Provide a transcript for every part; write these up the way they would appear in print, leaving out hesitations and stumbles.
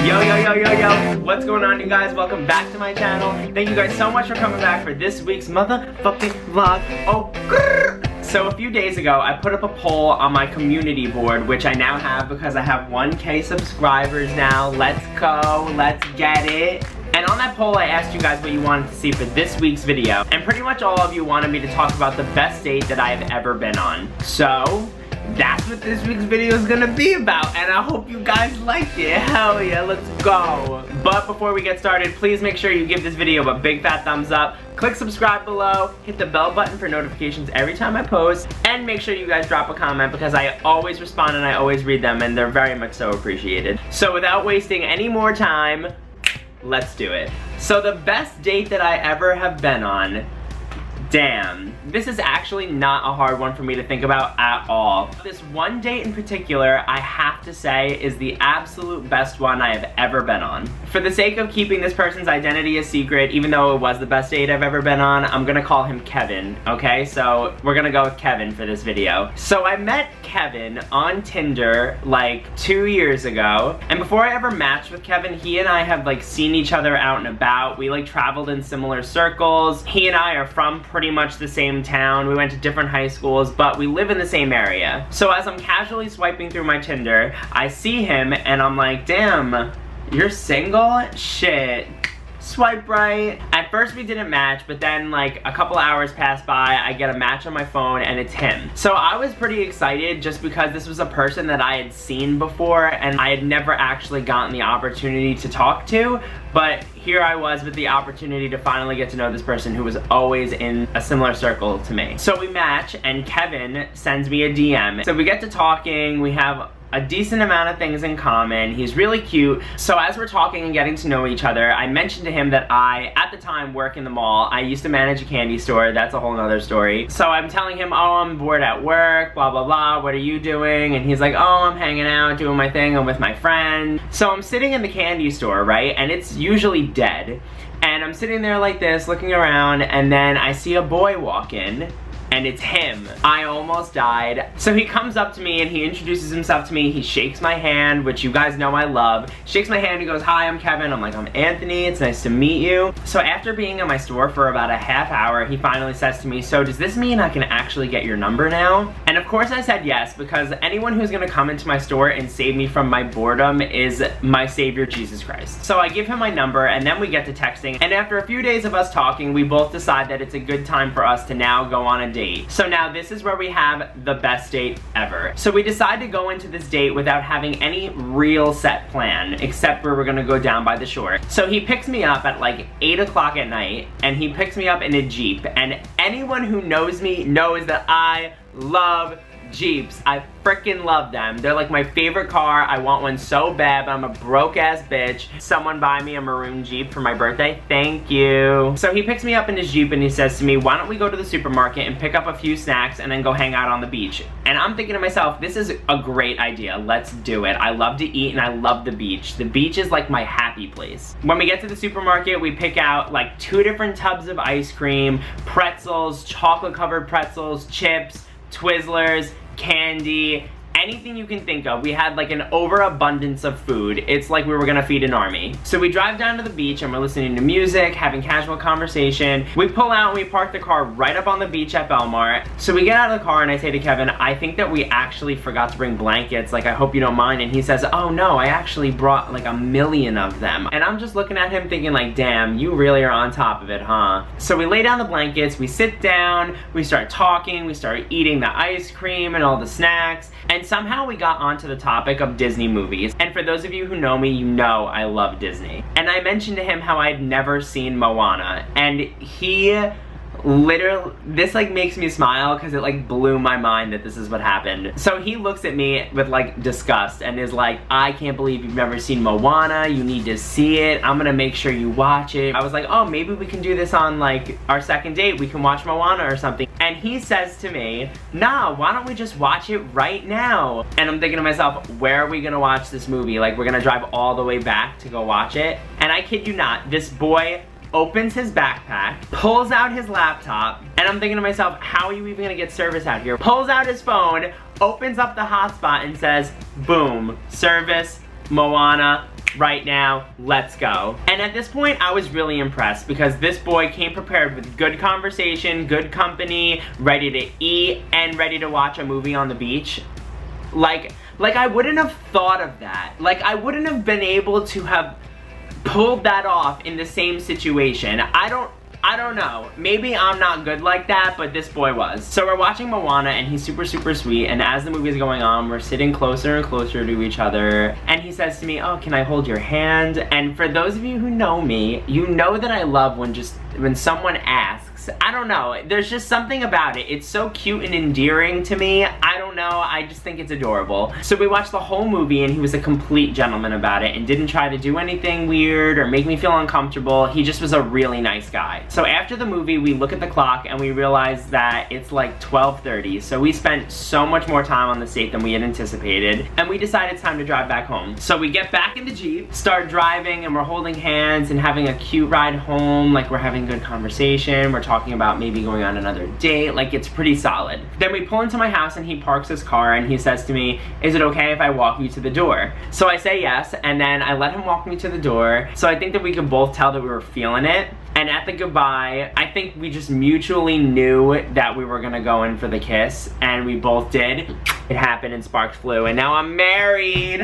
Yo, what's going on, you guys? Welcome back to my channel. Thank you guys so much for coming back for this week's motherfucking vlog. Oh, grrr. So a few days ago, I put up a poll on my community board, which I now have because I have 1K subscribers now. Let's go, let's get it. And on that poll, I asked you guys what you wanted to see for this week's video. And pretty much all of you wanted me to talk about the best date that I have ever been on. So that's what this week's video is gonna be about, and I hope you guys liked it. Hell yeah, let's go. But before we get started, please make sure you give this video a big fat thumbs up, click subscribe below, hit the bell button for notifications every time I post, and make sure you guys drop a comment because I always respond and I always read them, and they're very much so appreciated. So without wasting any more time, let's do it. So the best date that I ever have been on, damn, this is actually not a hard one for me to think about at all. This one date in particular, I have to say, is the absolute best one I have ever been on. For the sake of keeping this person's identity a secret, even though it was the best date I've ever been on, I'm gonna call him Kevin, okay? So we're gonna go with Kevin for this video. So I met Kevin on Tinder like 2 years ago, and before I ever matched with Kevin, he and I have like seen each other out and about. We like traveled in similar circles. He and I are from pretty much the same town. We went to different high schools, but we live in the same area. So as I'm casually swiping through my Tinder, I see him and I'm like, damn, you're single? Shit. Swipe right. At first we didn't match, but then like a couple hours pass by, I get a match on my phone and it's him. So I was pretty excited just because this was a person that I had seen before and I had never actually gotten the opportunity to talk to, but here I was with the opportunity to finally get to know this person who was always in a similar circle to me. So we match and Kevin sends me a DM. So we get to talking, we have a decent amount of things in common. He's really cute. So as we're talking and getting to know each other, I mentioned to him that I, at the time, work in the mall. I used to manage a candy store. That's a whole nother story. So I'm telling him, oh, I'm bored at work, blah, blah, blah. What are you doing? And he's like, oh, I'm hanging out, doing my thing. I'm with my friend. So I'm sitting in the candy store, right? And it's usually dead. And I'm sitting there like this, looking around, and then I see a boy walk in. And it's him. I almost died. So he comes up to me and he introduces himself to me. He shakes my hand, which you guys know I love. Shakes my hand, he goes, hi, I'm Kevin. I'm like, I'm Anthony, it's nice to meet you. So after being in my store for about a half hour, he finally says to me, so does this mean I can actually get your number now? And of course I said yes, because anyone who's gonna come into my store and save me from my boredom is my savior, Jesus Christ. So I give him my number and then we get to texting. And after a few days of us talking, we both decide that it's a good time for us to now go on a date. So now this is where we have the best date ever. So we decide to go into this date without having any real set plan, except where we're gonna go down by the shore. So he picks me up at like 8 o'clock at night, and he picks me up in a Jeep. And anyone who knows me knows that I love Jeeps. I freaking love them. They're like my favorite car. I want one so bad, but I'm a broke ass bitch. Someone buy me a maroon Jeep for my birthday. Thank you. So he picks me up in his Jeep and he says to me, why don't we go to the supermarket and pick up a few snacks and then go hang out on the beach? And I'm thinking to myself, this is a great idea. Let's do it. I love to eat and I love the beach. The beach is like my happy place. When we get to the supermarket, we pick out like 2 different tubs of ice cream, pretzels, chocolate covered pretzels, chips, Twizzlers, candy, anything you can think of. We had like an overabundance of food. It's like we were gonna feed an army. So we drive down to the beach and we're listening to music, having casual conversation. We pull out and we park the car right up on the beach at Belmar. So we get out of the car and I say to Kevin, I think that we actually forgot to bring blankets. Like, I hope you don't mind. And he says, oh no, I actually brought like 1,000,000 of them. And I'm just looking at him thinking like, damn, you really are on top of it, huh? So we lay down the blankets, we sit down, we start talking, we start eating the ice cream and all the snacks. And somehow we got onto the topic of Disney movies. And for those of you who know me, you know I love Disney. And I mentioned to him how I'd never seen Moana. And he literally, this like makes me smile because it like blew my mind that this is what happened. So he looks at me with like disgust and is like, I can't believe you've never seen Moana, you need to see it, I'm gonna make sure you watch it. I was like, oh, maybe we can do this on like our second date, we can watch Moana or something. And he says to me, nah, why don't we just watch it right now? And I'm thinking to myself, where are we gonna watch this movie? Like, we're gonna drive all the way back to go watch it? And I kid you not, this boy opens his backpack, pulls out his laptop, and I'm thinking to myself, how are you even gonna get service out here? Pulls out his phone, opens up the hotspot and says, boom, service, Moana, right now, let's go. And at this point, I was really impressed because this boy came prepared with good conversation, good company, ready to eat, and ready to watch a movie on the beach. Like I wouldn't have thought of that. Like, I wouldn't have been able to have pulled that off in the same situation. I don't know. Maybe I'm not good like that, but this boy was. So we're watching Moana and he's super, super sweet, and as the movie is going on, we're sitting closer and closer to each other, and he says to me, oh, can I hold your hand? And for those of you who know me, you know that I love when someone asks. I don't know, there's just something about it. It's so cute and endearing to me. I don't know, I just think it's adorable. So we watched the whole movie and he was a complete gentleman about it and didn't try to do anything weird or make me feel uncomfortable. He just was a really nice guy. So after the movie, we look at the clock and we realize that it's like 12:30. So we spent so much more time on the date than we had anticipated, and we decided it's time to drive back home. So we get back in the Jeep, start driving, and we're holding hands and having a cute ride home. Like, we're having good conversation. We're talking about maybe going on another date. Like, it's pretty solid. Then we pull into my house and he parks his car and he says to me, is it okay if I walk you to the door? So I say yes, and then I let him walk me to the door. So I think that we could both tell that we were feeling it. And at the goodbye, I think we just mutually knew that we were gonna go in for the kiss, and we both did. It happened and sparks flew, and now I'm married.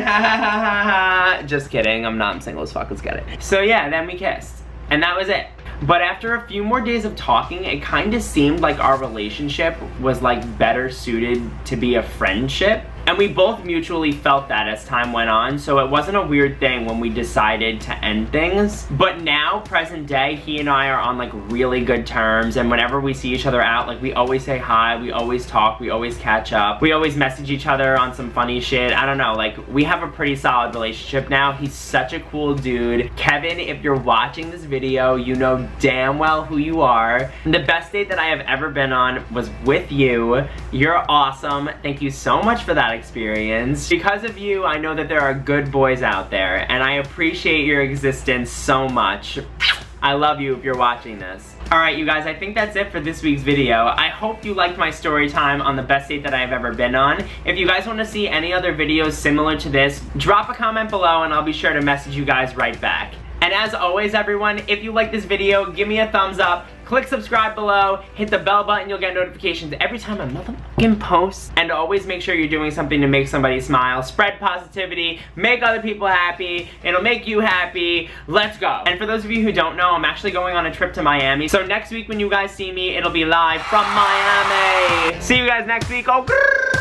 Just kidding, I'm not. I'm single as fuck, let's get it. So yeah, then we kissed, and that was it. But after a few more days of talking, it kind of seemed like our relationship was like better suited to be a friendship. And we both mutually felt that as time went on, so it wasn't a weird thing when we decided to end things. But now, present day, he and I are on like really good terms, and whenever we see each other out, like, we always say hi, we always talk, we always catch up, we always message each other on some funny shit. I don't know, like, we have a pretty solid relationship now. He's such a cool dude. Kevin, if you're watching this video, you know damn well who you are. The best date that I have ever been on was with you. You're awesome. Thank you so much for that experience. Because of you, I know that there are good boys out there, and I appreciate your existence so much. I love you if you're watching this. Alright, you guys, I think that's it for this week's video. I hope you liked my story time on the best date that I've ever been on. If you guys want to see any other videos similar to this, drop a comment below and I'll be sure to message you guys right back. And as always, everyone, if you like this video, give me a thumbs up, click subscribe below, hit the bell button, you'll get notifications every time I motherfucking post. And always make sure you're doing something to make somebody smile, spread positivity, make other people happy, it'll make you happy, let's go. And for those of you who don't know, I'm actually going on a trip to Miami, so next week when you guys see me, it'll be live from Miami. See you guys next week, oh grrr!